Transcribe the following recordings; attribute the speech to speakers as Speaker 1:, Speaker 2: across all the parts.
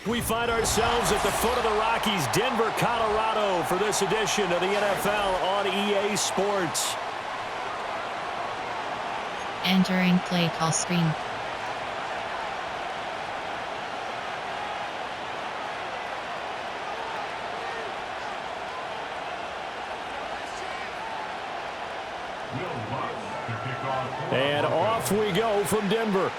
Speaker 1: We find ourselves at the foot of the Rockies, Denver, Colorado, for this edition of the NFL on EA Sports.
Speaker 2: Entering play call screen.
Speaker 1: And off we go from Denver.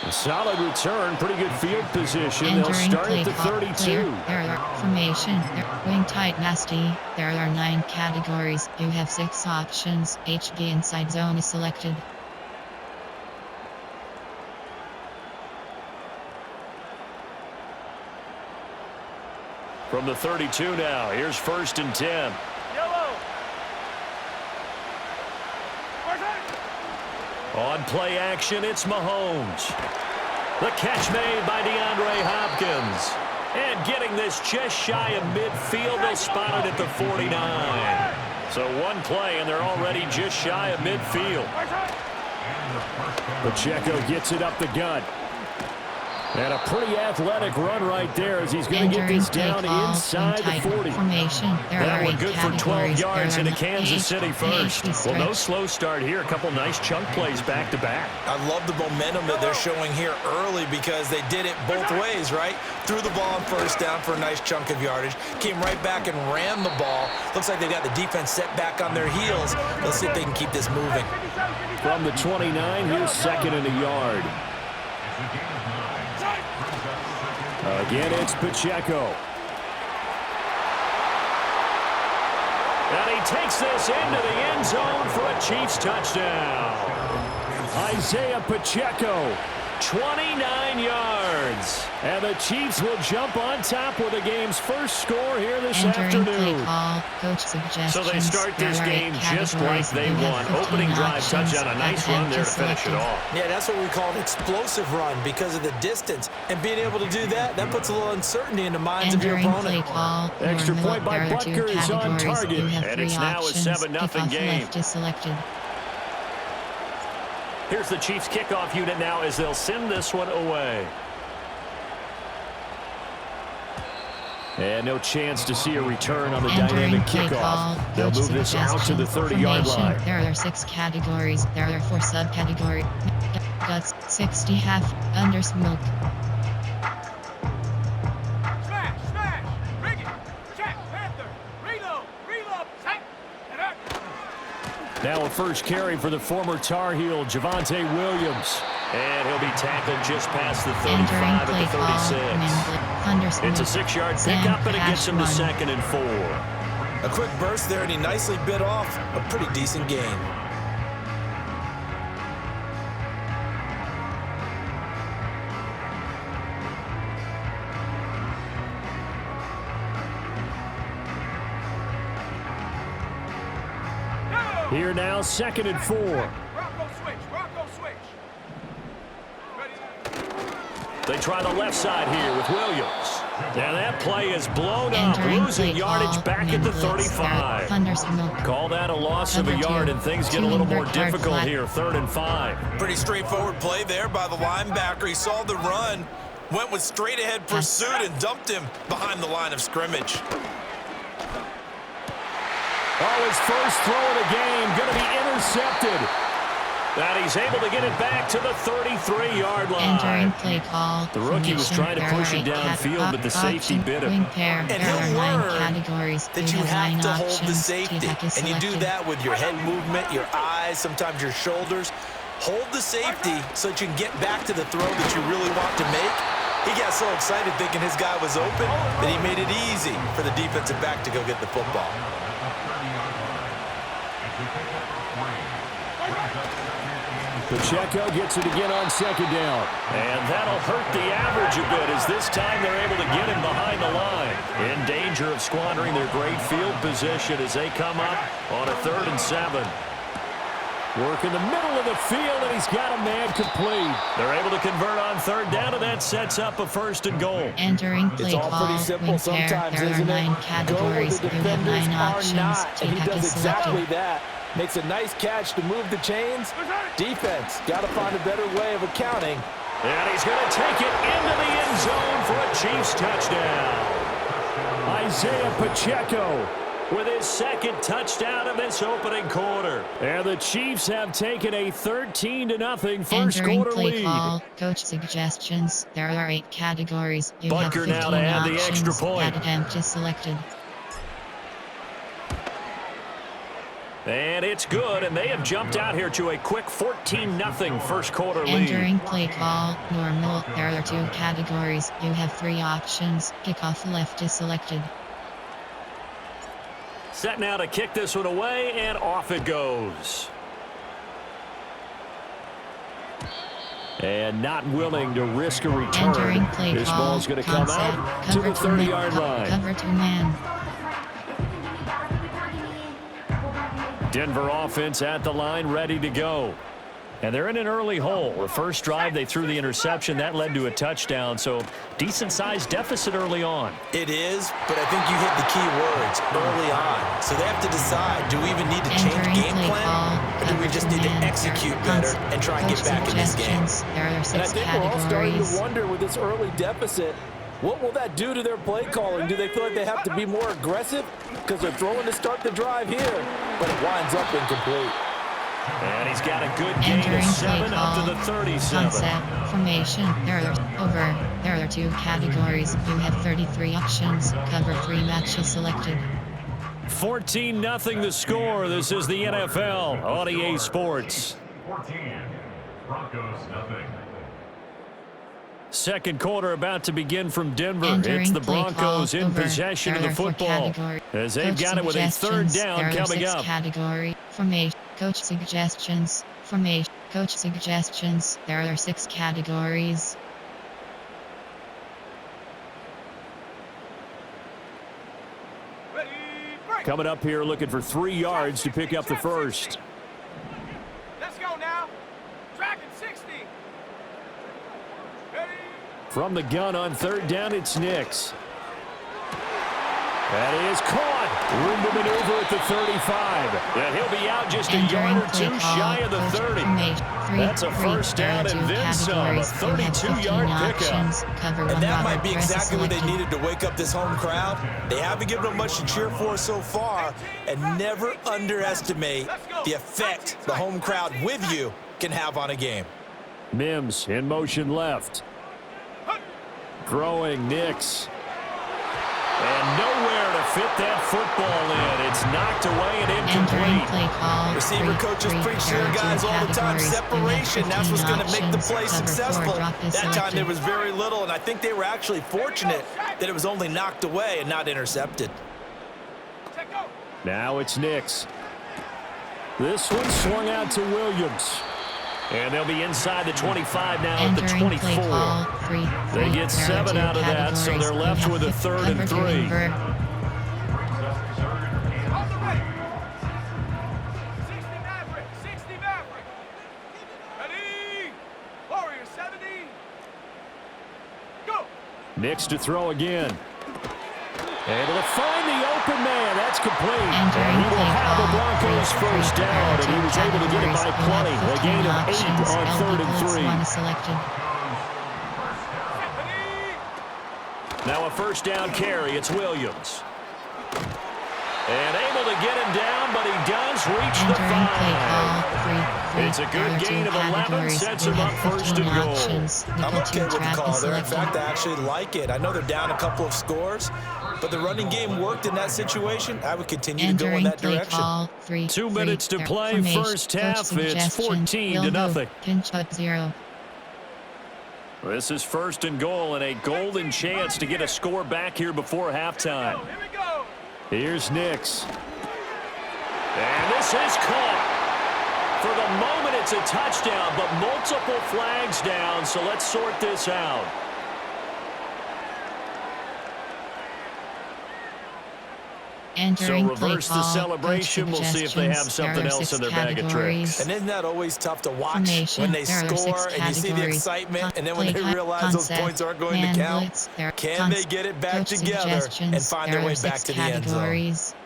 Speaker 1: A solid return, pretty good field position. They'll start at the 32.
Speaker 2: There are formation, wing tight nasty. There are 9 categories. You have 6 options. HB inside zone is selected.
Speaker 1: From the 32 now, here's 1st and 10. On play action, it's Mahomes. The catch made by DeAndre Hopkins. And getting this just shy of midfield, they'll spot it at the 49. So one play, and they're already just shy of midfield. Pacheco gets it up the gut. And a pretty athletic run right there as he's going to get this down inside the 40. That one good for 12 yards into Kansas City first. Well, no slow start here. A couple nice chunk plays back-to-back.
Speaker 3: I love the momentum that they're showing here early because they did it both ways, right? Threw the ball on 1st down for a nice chunk of yardage. Came right back and ran the ball. Looks like they got the defense set back on their heels. Let's see if they can keep this moving.
Speaker 1: From the 29, here's 2nd and a yard. Again, it's Pacheco. And he takes this into the end zone for a Chiefs touchdown. Isaiah Pacheco, 29 yards. And the Chiefs will jump on top with the game's first score here this afternoon. So they start this game just like they want. Opening drive touchdown, a nice run there to finish it off.
Speaker 3: Yeah, that's what we call an explosive run because of the distance. And being able to do that, that puts a little uncertainty in the minds of your opponent.
Speaker 1: Extra point by Butker is on target. And it's now a 7-0 game. Here's the Chiefs kickoff unit now as they'll send this one away. And no chance to see a return on the dynamic kickoff. They'll move this out to the 30-yard line.
Speaker 2: There are 6 categories. There are 4 subcategories. Guts, 60 half, under smoke.
Speaker 4: Smash, bring it, check, Panther, reload, check,
Speaker 1: now a first carry for the former Tar Heel, Javonte Williams. And he'll be tackled just past the 35 at the 36. It's a 6-yard pickup, and it gets him to 2nd and 4.
Speaker 3: A quick burst there, and he nicely bit off a pretty decent gain.
Speaker 1: Here now, 2nd and 4.
Speaker 4: Rocco switch.
Speaker 1: They try the left side here with Williams. And that play is blown up, losing yardage back at the 35. Call that a loss of a yard, and things get a little more difficult here, 3rd and 5.
Speaker 3: Pretty straightforward play there by the linebacker. He saw the run, went with straight-ahead pursuit, and dumped him behind the line of scrimmage.
Speaker 1: Oh, his first throw of the game going to be intercepted. And he's able to get it back to the 33-yard line. The rookie was trying to push it downfield, but the safety bit him.
Speaker 3: And he'll learn that you have to hold the safety. And you do that with your head movement, your eyes, sometimes your shoulders. Hold the safety so that you can get back to the throw that you really want to make. He got so excited thinking his guy was open that he made it easy for the defensive back to go get the football.
Speaker 1: Pacheco gets it again on 2nd down. And that'll hurt the average a bit as this time they're able to get him behind the line. In danger of squandering their great field position as they come up on a 3rd and 7. Work in the middle of the field, and he's got a man complete. They're able to convert on third down, and that sets up a 1st and goal.
Speaker 2: Entering play
Speaker 5: It's all
Speaker 2: call,
Speaker 5: pretty simple
Speaker 2: wing pair.
Speaker 5: sometimes,
Speaker 2: There are
Speaker 5: isn't
Speaker 2: 9
Speaker 5: it?
Speaker 2: categories.
Speaker 5: Go where
Speaker 2: You
Speaker 5: the
Speaker 2: have 9
Speaker 5: defenders are
Speaker 2: options.
Speaker 5: not, and he
Speaker 2: T-Hack
Speaker 5: does
Speaker 2: is
Speaker 5: exactly
Speaker 2: selected.
Speaker 5: that. Makes a nice catch to move the chains. Defense, got to find a better way of accounting.
Speaker 1: And he's going to take it into the end zone for a Chiefs touchdown. Isaiah Pacheco with his 2nd touchdown of this opening quarter. And the Chiefs have taken a 13-0 first
Speaker 2: Entering
Speaker 1: quarter
Speaker 2: play
Speaker 1: lead.
Speaker 2: call, coach suggestions. There are 8 categories. You have
Speaker 1: Butker
Speaker 2: 15
Speaker 1: now to add the
Speaker 2: options.
Speaker 1: extra point.
Speaker 2: Added empty selected.
Speaker 1: And it's good, and they have jumped out here to a quick 14-0 first quarter lead.
Speaker 2: Entering play call, normal. There are 2 categories. You have 3 options. Kickoff left is selected.
Speaker 1: Set now to kick this one away, and off it goes. And not willing to risk a return.
Speaker 2: Entering play
Speaker 1: This
Speaker 2: call,
Speaker 1: ball's going to come
Speaker 2: concept,
Speaker 1: out to
Speaker 2: cover
Speaker 1: the
Speaker 2: 2 man,
Speaker 1: 30-yard line.
Speaker 2: cover 2 man.
Speaker 1: Denver offense at the line, ready to go. And they're in an early hole. The first drive, they threw the interception. That led to a touchdown, so decent-sized deficit early on.
Speaker 3: It is, but I think you hit the key words early on. So they have to decide, do we even need to change game plan, or do we just need to execute better and try and get back in this game?
Speaker 2: There are 6
Speaker 5: And I think we're all starting
Speaker 2: categories.
Speaker 5: to wonder with this early deficit, what will that do to their play calling? Do they feel like they have to be more aggressive because they're throwing to start the drive here, but it winds up incomplete?
Speaker 1: And he's got a good gain
Speaker 2: Entering
Speaker 1: of
Speaker 2: play
Speaker 1: 7 up to
Speaker 2: call,
Speaker 1: the 37.
Speaker 2: concept, formation. There are 2 categories. You have 33 options. Cover 3 matches selected.
Speaker 1: 14-0 the score. This is the NFL on EA Sports.
Speaker 6: 14, Broncos nothing.
Speaker 1: Second quarter about to begin from Denver.
Speaker 2: Entering
Speaker 1: It's the
Speaker 2: play
Speaker 1: Broncos
Speaker 2: call,
Speaker 1: in
Speaker 2: over.
Speaker 1: possession of
Speaker 2: There
Speaker 1: the
Speaker 2: are 4
Speaker 1: football.
Speaker 2: categories.
Speaker 1: As they've
Speaker 2: Coach
Speaker 1: got it with a 3rd
Speaker 2: suggestions.
Speaker 1: down
Speaker 2: There are
Speaker 1: coming
Speaker 2: 6
Speaker 1: up.
Speaker 2: category. Formation. Coach suggestions. Formation. Coach suggestions. There are 6 categories.
Speaker 4: Ready, break.
Speaker 1: Coming up here looking for 3 yards to pick up the first.
Speaker 4: Let's go now. Tracking 60. Ready.
Speaker 1: From the gun on 3rd down, it's Nix. That is caught. Room to maneuver at the 35. And he'll be out just a
Speaker 2: Entering
Speaker 1: yard or
Speaker 2: play
Speaker 1: 2
Speaker 2: call,
Speaker 1: shy of the
Speaker 2: coach
Speaker 1: 30.
Speaker 2: formation.
Speaker 1: That's a first down and then some. A 32-yard pickup.
Speaker 2: Cover 1
Speaker 3: And that might be
Speaker 2: Robert Press
Speaker 3: exactly what they
Speaker 2: selected.
Speaker 3: needed to wake up this home crowd. They haven't given them much to cheer for so far, and never underestimate the effect the home crowd with you can have on a game.
Speaker 1: Mims in motion left. Throwing Nix. And nowhere to fit that football in. It's knocked away and
Speaker 2: Entering
Speaker 1: incomplete.
Speaker 2: play call.
Speaker 3: Receiver coaches preach to their guys all the time. Separation, that's what's going to make the play successful. That time there was very little, and I think they were actually fortunate that it was only knocked away and not intercepted.
Speaker 4: Check go.
Speaker 1: Now it's Nix. This one swung out to Williams. And they'll be inside the 25 now at the
Speaker 2: Entering play
Speaker 1: 24.
Speaker 2: call. 3.
Speaker 1: They get 7 out of that, so they're left with a 3rd and 3.
Speaker 4: On the right. 60 Maverick. 60 Maverick. Ready. Warrior 70. Go.
Speaker 1: Nix to throw again. Able to find the open man. That's complete. And
Speaker 2: Entering
Speaker 1: he will
Speaker 2: play
Speaker 1: have the
Speaker 2: call.
Speaker 1: Broncos first down, and he was able to get it by plenty. A gain of 8 on 3rd and 3.
Speaker 2: One selected.
Speaker 4: Ready.
Speaker 1: Now a first down carry. It's Williams. And able to get him down, but he does reach the
Speaker 2: Entering play
Speaker 1: 5.
Speaker 2: call. 3.
Speaker 1: It's a good gain of 11, sets him up first and goal.
Speaker 3: I'm okay with the call there. In fact, I actually like it. I know they're down a couple of scores, but the running game worked in that situation. I would continue to go in that direction.
Speaker 2: Call, 3,
Speaker 1: 2 minutes to play,
Speaker 2: formation,
Speaker 1: first
Speaker 2: coach
Speaker 1: half. It's
Speaker 2: suggestion,
Speaker 1: 14-0.
Speaker 2: Pinch up 0.
Speaker 1: This is 1st and goal, and a golden chance to get a score back here before halftime.
Speaker 4: Here we go.
Speaker 1: Here's Nix. And this is caught. For the moment, it's a touchdown, but multiple flags down, so let's sort this out.
Speaker 2: Entering
Speaker 1: So reverse the celebration. We'll see if they have something else in their bag of tricks.
Speaker 3: And isn't that always tough to watch when they score and you see the excitement and then when they realize those points aren't going to count? Can they get it back together and find their way back to the end zone?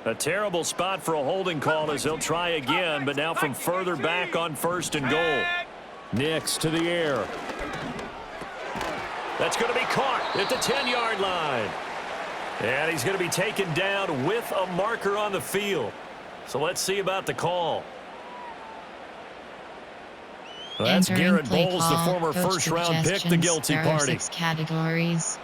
Speaker 1: A terrible spot for a holding call as they'll try again, but now from further back on 1st and goal. Nix to the air. That's going to be caught at the 10-yard line. And he's going to be taken down with a marker on the field. So let's see about the call. Well, that's Garrett Bowles, the former first-round pick, the guilty party.
Speaker 2: 6 categories.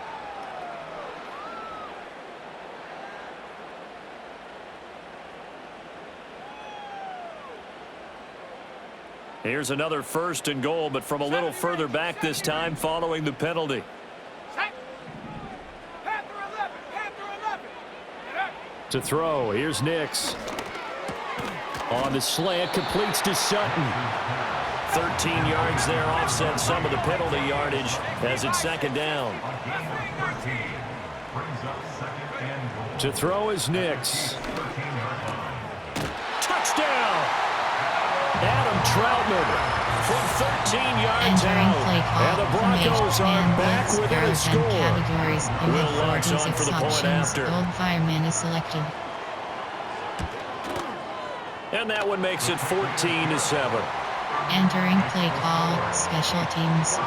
Speaker 1: Here's another 1st and goal, but from a little further back this time following the penalty. To throw, here's Nix. On the slant, completes to Sutton. 13 yards there, offset some of the penalty yardage as it's 2nd down. To throw is Nix. Touchdown! Adam Troutman from 13 yards out. And the Broncos are back within a score. Will launch on for the point after.
Speaker 2: Old fireman is selected.
Speaker 1: And that one makes it 14-7.
Speaker 2: Entering play call, special teams.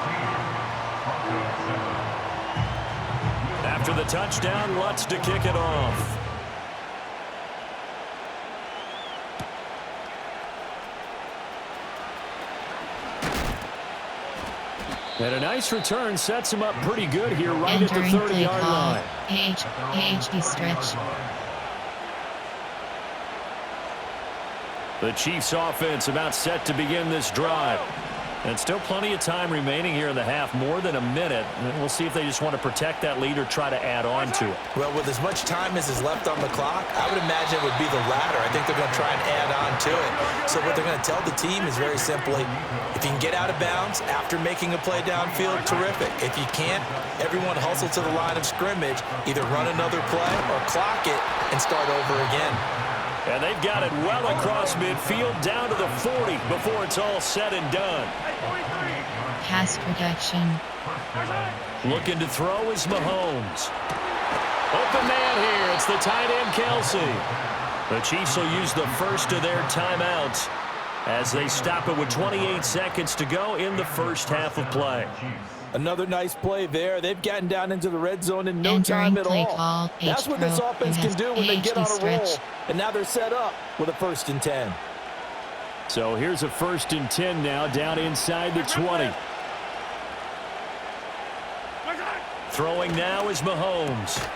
Speaker 1: After the touchdown, Lutz to kick it off. And a nice return sets him up pretty good here right at the 30-yard line.
Speaker 2: AHD stretch.
Speaker 1: The Chiefs offense about set to begin this drive. And still plenty of time remaining here in the half, more than a minute. And we'll see if they just want to protect that lead or try to add on to it.
Speaker 3: Well, with as much time as is left on the clock, I would imagine it would be the latter. I think they're going to try and add on to it. So what they're going to tell the team is very simply, if you can get out of bounds after making a play downfield, terrific. If you can't, everyone hustle to the line of scrimmage, either run another play or clock it and start over again.
Speaker 1: And they've got it well across midfield down to the 40 before it's all said and done.
Speaker 2: Pass protection.
Speaker 1: Looking to throw is Mahomes. Open man here. It's the tight end, Kelsey. The Chiefs will use the first of their timeouts as they stop it with 28 seconds to go in the first half of play.
Speaker 5: Another nice play there. They've gotten down into the red zone in no time at all. That's what this offense can do when they get on a roll. And now they're set up with a 1st and 10.
Speaker 1: So here's a 1st and 10 now down inside the 20. Throwing now is Mahomes.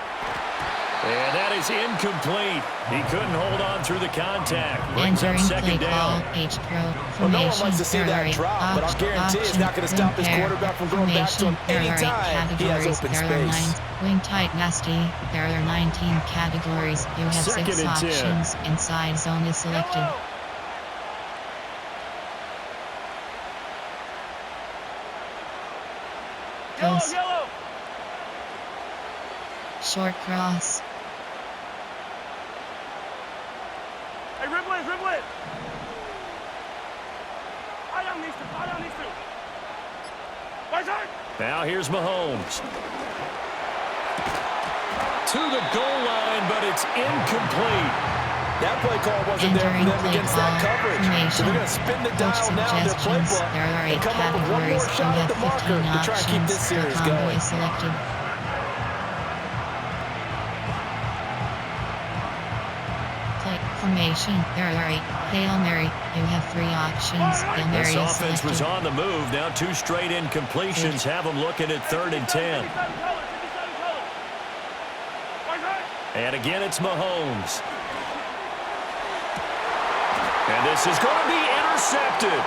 Speaker 1: And that is incomplete. He couldn't hold on through the contact. Brings up 2nd down.
Speaker 5: Well, no one likes to see that drop, but I'll guarantee it's not going to stop his quarterback from going back to him anytime he has open space.
Speaker 2: Wing tight nasty. There are 19 categories. You have 6 options. Inside zone is selected. Goes. Short cross.
Speaker 4: Hey, dribble it, dribble it. I don't need to.
Speaker 1: Now here's Mahomes. To the goal line, but it's incomplete.
Speaker 5: That play call wasn't there for them against that coverage. So they're going to spin the dial now in their playbook and come up with one more shot at the marker to try and keep this series going.
Speaker 2: Formation. There are 8. Hail Mary. You have 3 options. Hail Mary
Speaker 1: this
Speaker 2: is
Speaker 1: offense
Speaker 2: selected.
Speaker 1: was on the move. Now 2 straight incompletions have them looking at 3rd and 10. And again, it's Mahomes. And this is going to be intercepted.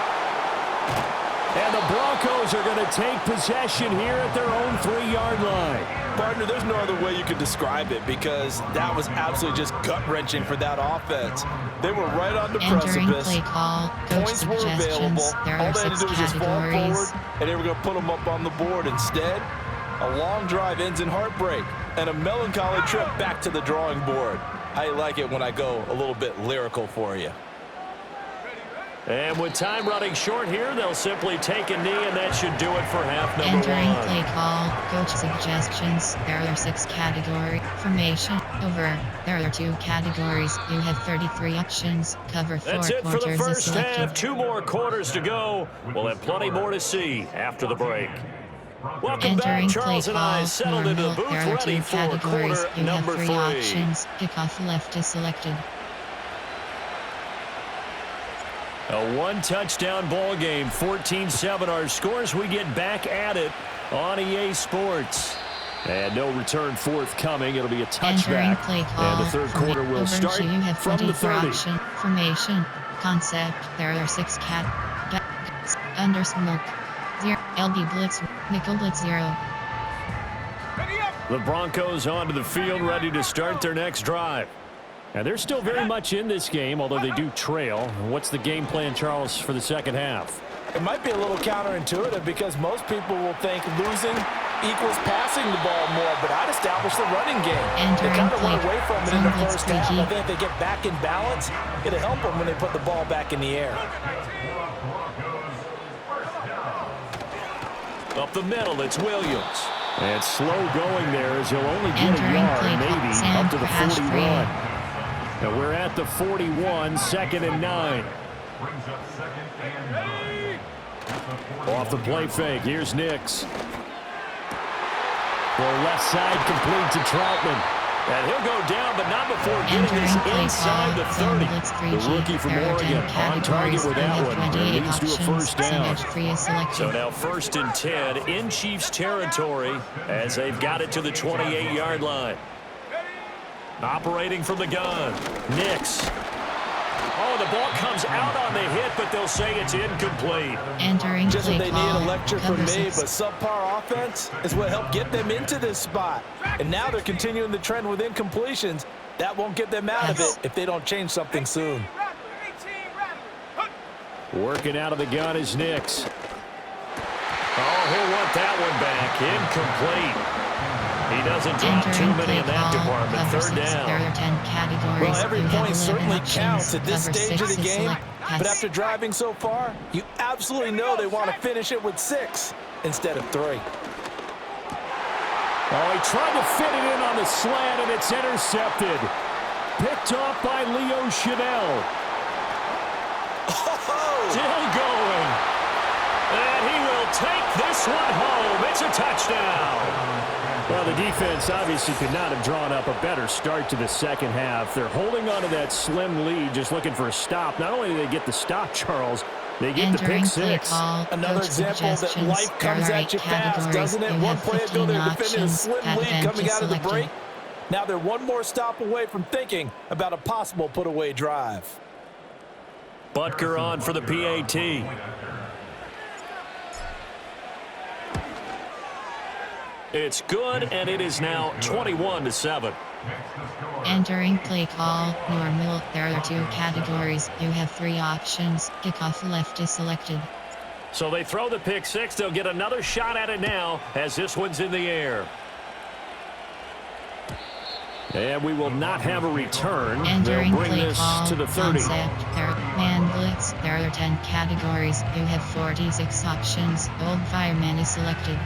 Speaker 1: And the Broncos Broncos are going to take possession here at their own 3-yard line.
Speaker 5: Partner, there's no other way you could describe it because that was absolutely just gut-wrenching for that offense. They were right on the precipice.
Speaker 2: Play call,
Speaker 5: points were available. All they had to do was just fall forward, and they were going to put them up on the board. Instead, a long drive ends in heartbreak and a melancholy trip back to the drawing board. I like it when I go a little bit lyrical for you.
Speaker 1: And with time running short here, they'll simply take a knee, and that should do it for half number 1.
Speaker 2: Play call, coach suggestions. There are 6 categories. Formation, over. There are 2 categories. You have 33 options. Cover 4
Speaker 1: That's it for the first half. 2 more quarters to go. We'll have plenty more to see after the break. Welcome back. Charles and I settled into the booth ready for quarter number 3.
Speaker 2: Options. Kickoff left is selected.
Speaker 1: A 1-touchdown ball game, 14-7 our scores. We get back at it on EA Sports. And no return forthcoming. It'll be a touchback. And the third quarter will start from the 30.
Speaker 2: Formation, concept. There are 6 under smoke. 0 LB blitz, nickel blitz 0.
Speaker 1: The Broncos onto the field, ready to start their next drive. And they're still very much in this game, although they do trail. What's the game plan, Charles, for the second half?
Speaker 5: It might be a little counterintuitive because most people will think losing equals passing the ball more, but I'd establish the running game. They kind of went away from it in the first half. I think if they get back in balance, it'll help them when they put the ball back in the air.
Speaker 1: Up the middle, it's Williams. And slow going there as he'll only get a yard, maybe, up to the 41. And we're at the 41, 2nd and 9. Off the play fake, here's Nix. The left side complete to Troutman. And he'll go down, but not before getting this inside the 30. The rookie from Oregon on target with that one. And leads to a first down. So now 1st and 10 in Chiefs territory as they've got it to the 28-yard line. Operating from the gun. Nix. Oh, the ball comes out on the hit, but they'll say it's incomplete.
Speaker 5: Just what they need a lecture from me, but subpar offense is what helped get them into this spot. And now they're continuing the trend with incompletions. That won't get them out of it if they don't change something soon.
Speaker 1: Working out of the gun is Nix. Oh, he'll want that one back. Incomplete. He doesn't drop too many in that department. 3rd down.
Speaker 2: There are 10 categories.
Speaker 5: Well, every point certainly counts at this stage of the game. But after driving so far, you absolutely know they want to finish it with 6 instead of 3.
Speaker 1: Oh, he tried to fit it in on the slant, and it's intercepted. Picked off by Leo Chanel. Still going. And he will take this one home. It's a touchdown. Well, the defense obviously could not have drawn up a better start to the second half. They're holding on to that slim lead, just looking for a stop. Not only do they get the stop, Charles, they get the pick 6.
Speaker 5: Another example that life comes at you fast, doesn't it? One play ago, they were defending a slim lead coming out of the break. Now they're one more stop away from thinking about a possible put-away drive.
Speaker 1: Butker on for the PAT. It's good, and it is now 21-7.
Speaker 2: Entering play call, normal. There are 2 categories. You have 3 options. Kickoff left is selected.
Speaker 1: So they throw the pick 6. They'll get another shot at it now as this one's in the air. And we will not have a return. They'll bring this to the 30.
Speaker 2: Man blitz. There are 10 categories. You have 46 options. Old fireman is selected.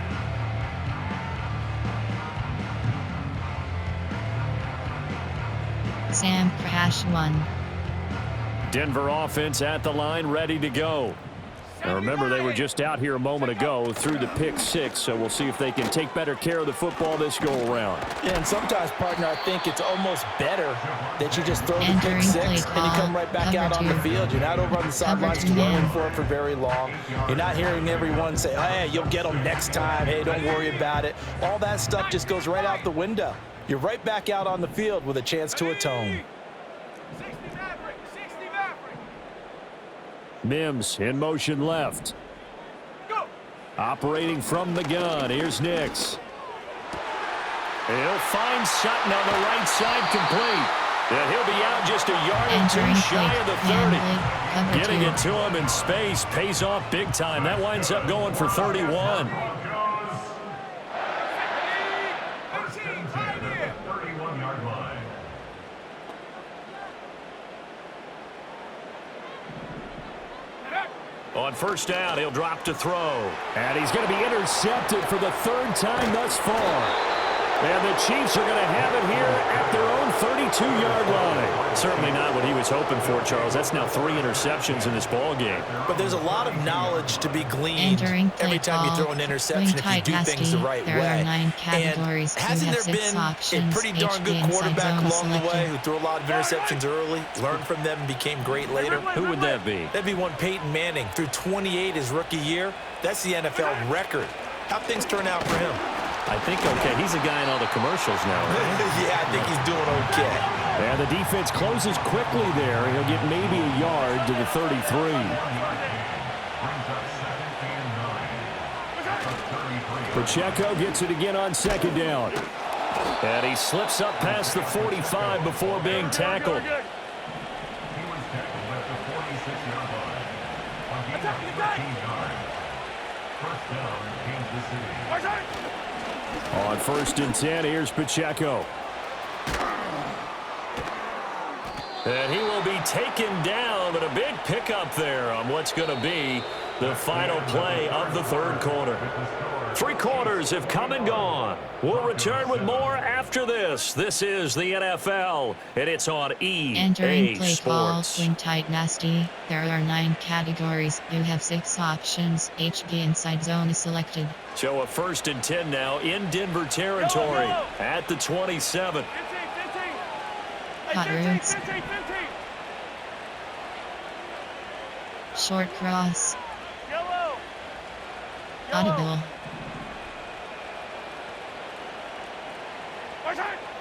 Speaker 2: Sam crash 1.
Speaker 1: Denver offense at the line, ready to go. Now remember, they were just out here a moment ago through the pick 6, so we'll see if they can take better care of the football this go-around.
Speaker 5: Yeah, and sometimes, partner, I think it's almost better that you just throw the pick 6 and you come right back out on the field. You're not over on the sidelines dwelling for it for very long. You're not hearing everyone say, oh, hey, you'll get them next time. Hey, don't worry about it. All that stuff just goes right out the window. You're right back out on the field with a chance to atone.
Speaker 1: Mims in motion left. Operating from the gun, here's Nix. He'll find Sutton on the right side complete. And he'll be out just a yard or two shy of the 30. Getting it to him in space pays off big time. That winds up going for 31. On first down, he'll drop to throw. And he's going to be intercepted for the third time thus far. And the Chiefs are going to have it here at their own 32-yard line. Certainly not what he was hoping for, Charles. That's now 3 interceptions in this ball game.
Speaker 3: But there's a lot of knowledge to be gleaned every time you throw an interception if you do things the right way. And hasn't there been a pretty darn good quarterback along the way who threw a lot of interceptions early, learned from them, and became great later?
Speaker 1: Who would that be?
Speaker 3: That'd be one Peyton Manning. Threw 28 his rookie year. That's the NFL record. How'd things turn out for him?
Speaker 1: I think okay. He's a guy in all the commercials now, right?
Speaker 3: Yeah, I think he's doing okay.
Speaker 1: And the defense closes quickly there. He'll get maybe a yard to the 33. Pacheco gets it again on second down. And he slips up past the 45 before being tackled. On first and 10, here's Pacheco. And he will be taken down, but a big pickup there on what's going to be the final play of the third quarter. 3 quarters have come and gone. We'll return with more after this. This is the NFL, and it's on EA
Speaker 2: Entering play call,
Speaker 1: Sports.
Speaker 2: swing tight nasty. There are 9 categories. You have 6 options. HB inside zone is selected.
Speaker 1: So a first and 10 now in Denver territory at the 27.
Speaker 2: Hot routes. Short cross. Audible.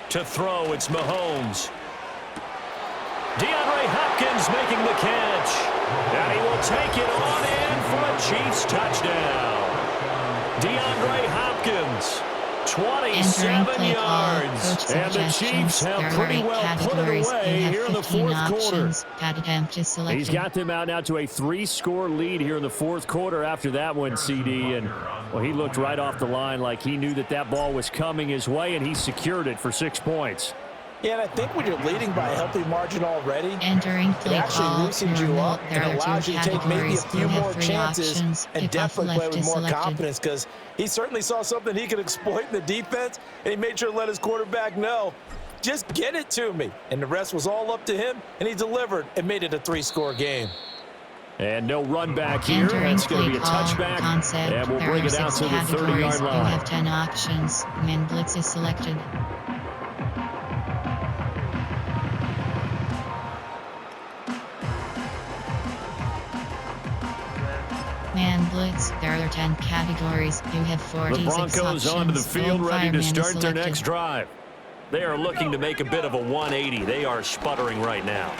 Speaker 1: To throw, it's Mahomes. DeAndre Hopkins making the catch. And he will take it on in for a Chiefs touchdown. DeAndre Hopkins, 27 yards. And the Chiefs have pretty well put it away here in the fourth quarter. He's got them out now to a 3-score lead here in the fourth quarter after that one, CD. And, well, he looked right off the line like he knew that that ball was coming his way, and he secured it for 6 points.
Speaker 5: Yeah, and I think when you're leading by a healthy margin already,
Speaker 2: Entering play
Speaker 5: it actually
Speaker 2: call,
Speaker 5: loosens you up
Speaker 2: there
Speaker 5: and
Speaker 2: are
Speaker 5: allows
Speaker 2: 2
Speaker 5: you to take maybe a
Speaker 2: categories.
Speaker 5: few
Speaker 2: You have
Speaker 5: more
Speaker 2: 3
Speaker 5: chances
Speaker 2: options.
Speaker 5: and
Speaker 2: Pick off
Speaker 5: definitely play
Speaker 2: left
Speaker 5: with
Speaker 2: is
Speaker 5: more
Speaker 2: selected.
Speaker 5: confidence because he certainly saw something he could exploit in the defense, and he made sure to let his quarterback know, just get it to me. And the rest was all up to him, and he delivered and made it a 3-score game.
Speaker 1: And no run back here. It's going to be a touchback. And we'll bring it out to the 30-yard line.
Speaker 2: You have 10 options. Man blitz is selected. Man blitz. There are 10 categories. You have 46
Speaker 1: The Broncos
Speaker 2: options.
Speaker 1: onto the field, ready to start their
Speaker 2: selected.
Speaker 1: next drive. They are looking to make a bit of a 180. They are sputtering right now.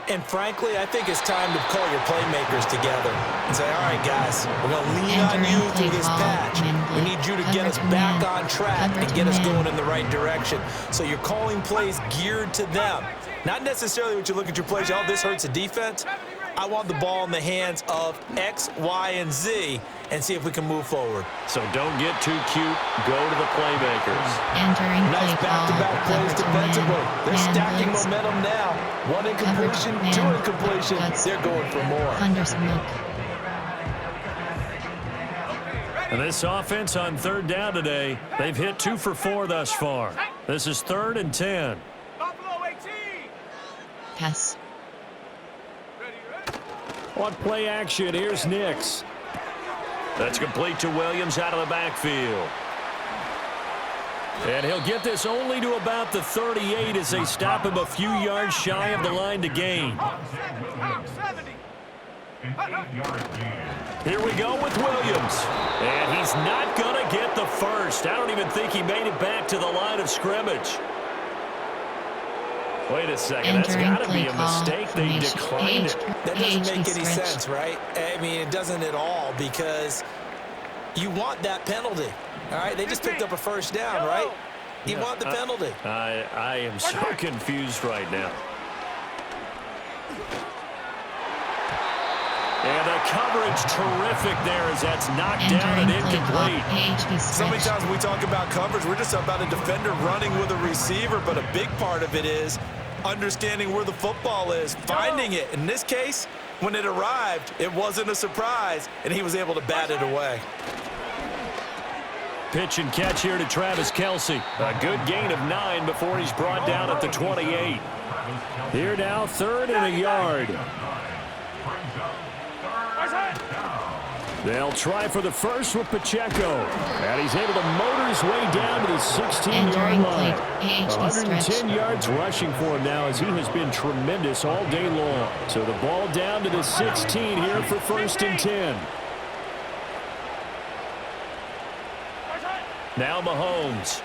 Speaker 3: And frankly, I think it's time to call your playmakers together and say, all right, guys, we're going to lean on you through this patch. We need you to get us back on track and get us going in the right direction. So you're calling plays geared to them. Not necessarily what you look at your plays, oh, this hurts the defense. I want the ball in the hands of X, Y, and Z and see if we can move forward.
Speaker 1: So don't get too cute. Go to the playmakers.
Speaker 2: Entering
Speaker 5: Nice
Speaker 2: play
Speaker 5: back-to-back
Speaker 2: call,
Speaker 5: plays defensively. They're stacking momentum now. 1 incompletion, 2 incompletion. They're going for more.
Speaker 1: And this offense on third down today, they've hit 2 for 4 thus far. This is 3rd and 10.
Speaker 2: Pass.
Speaker 1: On play action, here's Nix. That's complete to Williams out of the backfield. And he'll get this only to about the 38 as they stop him a few yards shy of the line to gain. Here we go with Williams. And he's not going to get the first. I don't even think he made it back to the line of scrimmage. Wait a second, that's got to be a mistake. They declined it.
Speaker 3: That doesn't make any sense, right? I mean, it doesn't at all because You want that penalty. All right, they just picked up a first down, right? You want the penalty.
Speaker 1: I am so confused right now. And the coverage terrific there as that's knocked down and incomplete.
Speaker 3: So many times when we talk about coverage, we're just about a defender running with a receiver, but a big part of it is understanding where the football is, finding it. In this case, when it arrived, it wasn't a surprise, and he was able to bat it away.
Speaker 1: Pitch and catch here to Travis Kelce. A good gain of 9 before he's brought down at the 28. Here now, 3rd and a yard. They'll try for the first with Pacheco. And he's able to motor his way down to the 16-yard line. 110 yards rushing for him now as he has been tremendous all day long. So the ball down to the 16 here for 1st and 10. Now Mahomes.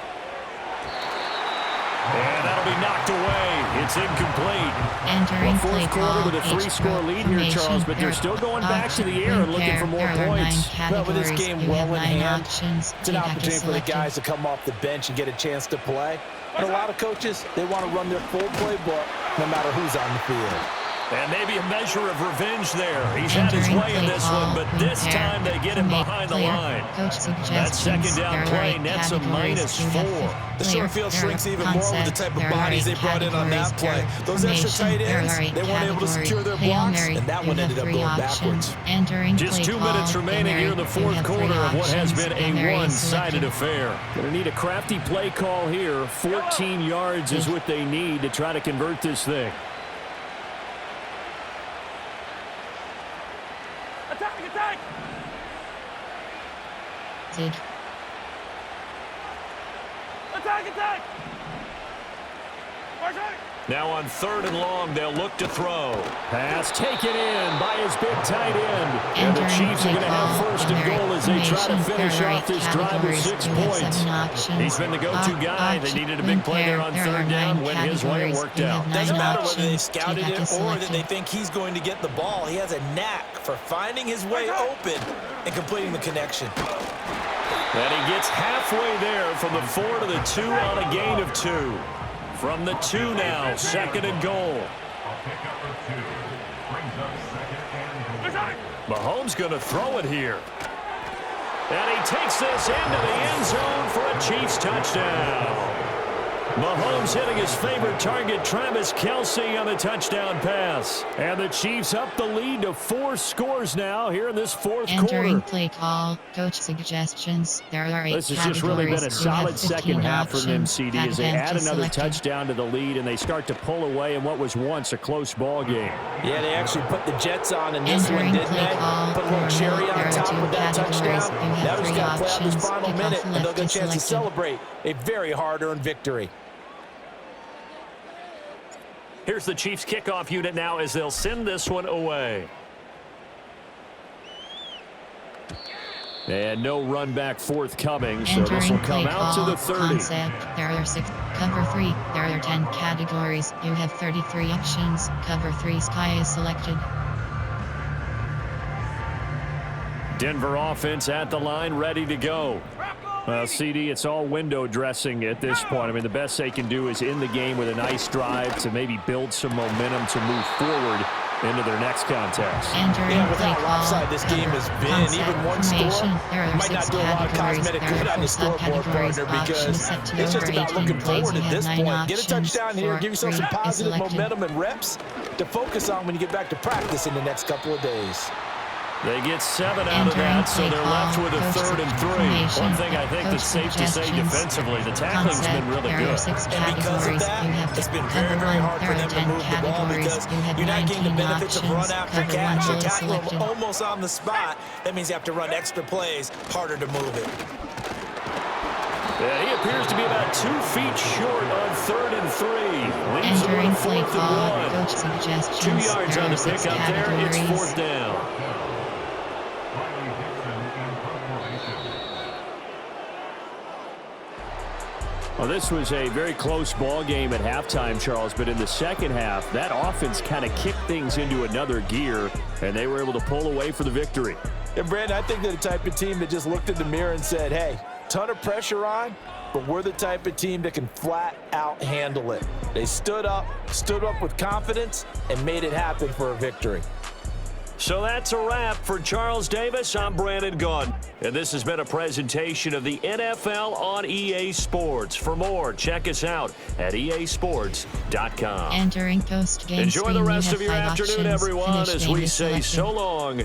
Speaker 1: And that'll be knocked away. It's incomplete.
Speaker 2: Entering
Speaker 1: fourth quarter with a 3-score lead here, Charles, but they're still going back to the air and looking for more points.
Speaker 5: Well, with this game well in hand, it's an opportunity for the guys to come off the bench and get a chance to play. And a lot of coaches, they want to run their full playbook no matter who's on the field.
Speaker 1: And maybe a measure of revenge there. He's had his way in this one, but this time they get him behind the line. That 2nd down play nets a -4.
Speaker 3: The short field shrinks even more with the type of bodies they brought in on that play. Those extra tight ends, they weren't able to secure their blocks, and that one ended up going backwards.
Speaker 1: Just 2 minutes remaining here in the 4th quarter of what has been a one-sided affair. Going to need a crafty play call here. 14 yards is what they need to try to convert this thing.
Speaker 4: Attack! Attack!
Speaker 1: Now on 3rd and long, they'll look to throw. Pass taken in by his big tight end. And the Chiefs are going to have 1st and goal as they try to finish off this drive with 6 points. He's been the go-to guy. They needed a big play there on 3rd down. Went his way, it worked out.
Speaker 3: Doesn't matter whether they scouted it or that they think he's going to get the ball. He has a knack for finding his way open and completing the connection.
Speaker 1: And he gets halfway there from the 4 to the 2 on a gain of 2. From the 2 now, 2nd and goal. Mahomes going to throw it here. And he takes this into the end zone for a Chiefs touchdown. Mahomes hitting his favorite target, Travis Kelce, on the touchdown pass. And the Chiefs up the lead to 4 scores now here in this 4th quarter.
Speaker 2: Entering play call, coach suggestions. There are 8
Speaker 1: This has just really been a solid second half from them, CD, as they add another touchdown to the lead and they start to pull away in what was once a close ball game.
Speaker 5: Yeah, they actually put the Jets on in this one, didn't they? Put a little cherry on top of that touchdown. Now he's got to play out this final minute, and they'll get a chance to celebrate a very hard-earned victory.
Speaker 1: Here's the Chiefs kickoff unit now as they'll send this one away. And no run back forthcoming, so this will come out to the 30.
Speaker 2: Concept. There are 6. Cover 3. There are 10 categories. You have 33 options. Cover 3 sky is selected.
Speaker 1: Denver offense at the line, ready to go. Well, CD, it's all window dressing at this point. I mean, the best they can do is in the game with a nice drive to maybe build some momentum to move forward into their next contest.
Speaker 5: Yeah, with how lopsided this game has been, even one score might not do a lot of cosmetic good on the scoreboard, partner, because it's just about looking forward at this point. Get a touchdown here, give yourself some positive momentum and reps to focus on when you get back to practice in the next couple of days.
Speaker 1: They get 7 out of that, so they're left with a 3rd and 3. One thing I think that's safe to say defensively, the tackling's been really good.
Speaker 3: And because of that, it's been very, very hard for them to move the ball because you're not getting the benefits of run after catch. You're tackling them almost on the spot. That means you have to run extra plays, harder to move it.
Speaker 1: Yeah, he appears to be about 2 feet short on 3rd and 3. Leaves him on 4th and 1. 2 yards on the pickup there. It's 4th down. Well, this was a very close ball game at halftime, Charles, but in the second half, that offense kind of kicked things into another gear, and they were able to pull away for the victory.
Speaker 5: And, Brandon, I think they're the type of team that just looked in the mirror and said, hey, ton of pressure on, but we're the type of team that can flat out handle it. They stood up with confidence, and made it happen for a victory.
Speaker 1: So that's a wrap for Charles Davis. I'm Brandon Gunn, and this has been a presentation of the NFL on EA Sports. For more, check us out at easports.com.
Speaker 2: Entering post-game
Speaker 1: Enjoy the rest of your afternoon, everyone, as we say so long.